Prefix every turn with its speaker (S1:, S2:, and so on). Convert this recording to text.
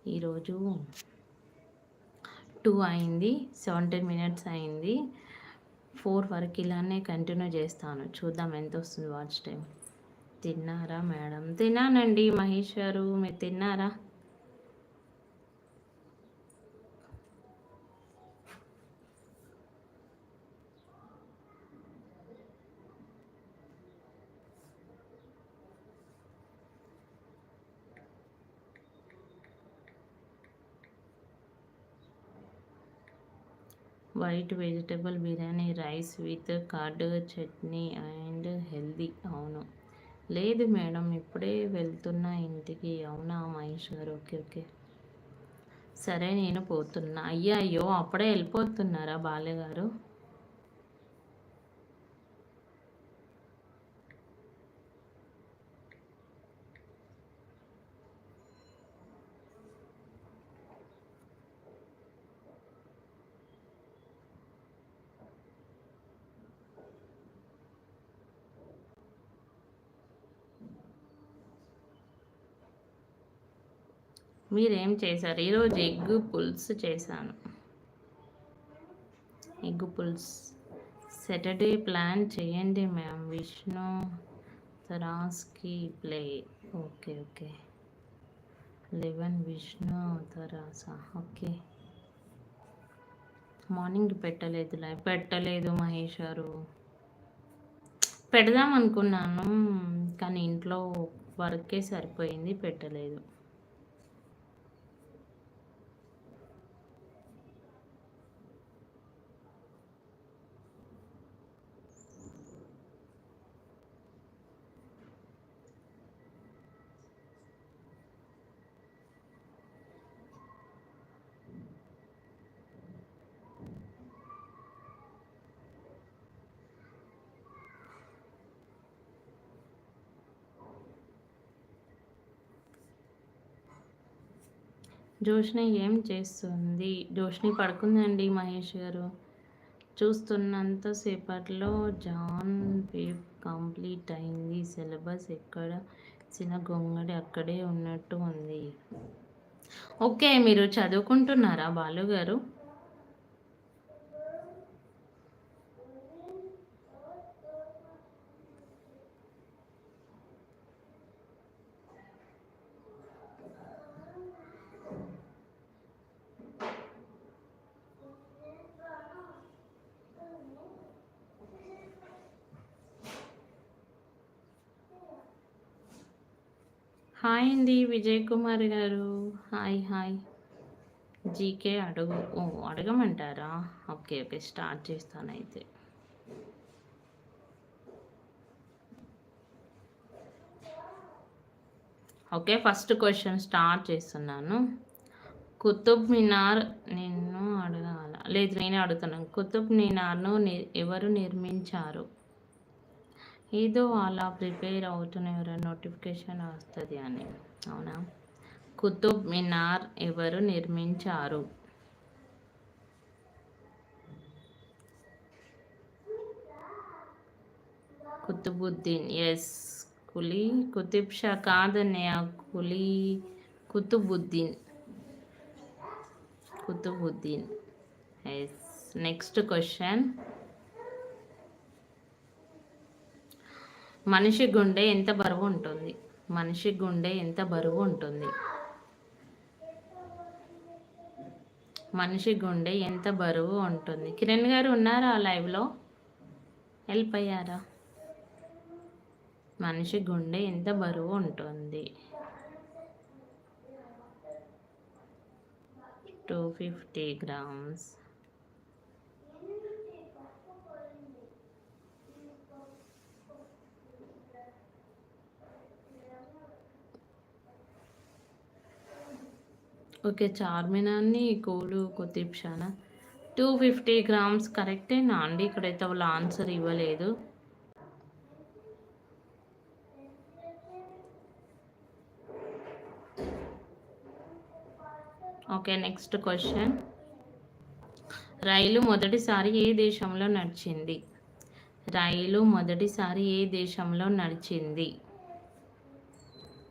S1: ఈరోజు 2 అయింది, 17 మినిట్స్ అయింది. 4 వరకు ఇలానే కంటిన్యూ చేస్తాను. చూద్దాం ఎంత వస్తుంది వాచ్ టైం. తిన్నారా మేడం? తిన్నానండి మహేష్ గారు, మీరు తిన్నారా? White vegetable biryani rice with curd chutney and healthy. అవును, లేదు మేడం, ఇప్పుడే వెళ్తున్నా ఇంటికి. అవునా మహేష్ గారు, ఓకే ఓకే, సరే నేను పోతున్నా. అయ్యో అప్పుడే వెళ్ళిపోతున్నారా బాలయ్య గారు? మీరేం చేశారు? ఈరోజు ఎగ్ పులుసు చేశాను. ఎగ్ పులుసు. సాటర్డే ప్లాన్ చేయండి మ్యామ్. విష్ణు తరాస్కి ప్లే. ఓకే ఓకే, 11 విష్ణు తరాసా. ఓకే, మార్నింగ్ పెట్టలేదు మహేష్ గారు. పెడదాం అనుకున్నాను కానీ ఇంట్లో వర్కే సరిపోయింది, పెట్టలేదు. జోష్ని ఏం చేస్తుంది? జోష్ని పడుకుందండి మహేష్ గారు. చూస్తున్నంతసేపట్లో జాన్ పేప్ కంప్లీట్ అయింది. సిలబస్ ఎక్కడ గొంగడి అక్కడే ఉన్నట్టు ఉంది. ఓకే, మీరు చదువుకుంటున్నారా బాలు గారు? హాయ్ అండి Vijay Kumar garu. Hi hi. GK అడగమంటారా? ఓకే ఓకే, స్టార్ట్ చేస్తాను అయితే. ఓకే, ఫస్ట్ క్వశ్చన్ స్టార్ట్ చేస్తున్నాను. కుతుబ్ మినార్ నిన్ను అడగాల? లేదు, నేనే అడుగుతున్నాను. కుతుబ్ మినార్ను ఎవరు నిర్మించారు? ఏదో అలా ప్రిపేర్ అవుతున్న ఎవరైనా నోటిఫికేషన్ వస్తుంది అని. అవునా? కుతుబ్ మినార్ ఎవరు నిర్మించారు? కుతుబుద్దీన్. ఎస్. కులీ కుతుబ్ షా కాదన్నయ్య, కుతుబుద్దీన్. ఎస్. Next question. మనిషి గుండె ఎంత బరువు ఉంటుంది? మనిషి గుండె ఎంత బరువు ఉంటుంది? మనిషి గుండె ఎంత బరువు ఉంటుంది? కిరణ్ గారు ఉన్నారా లైవ్లో? హెల్ప్ అయ్యారా? మనిషి గుండె ఎంత బరువు ఉంటుంది? 250 grams. ఓకే, చార్మినార్ని కుతుబ్ షానా? 250 grams కరెక్టేనా అండి? ఇక్కడైతే వాళ్ళు ఆన్సర్ ఇవ్వలేదు. Okay, next question. రైలు మొదటిసారి ఏ దేశంలో నడిచింది? రైలు మొదటిసారి ఏ దేశంలో నడిచింది?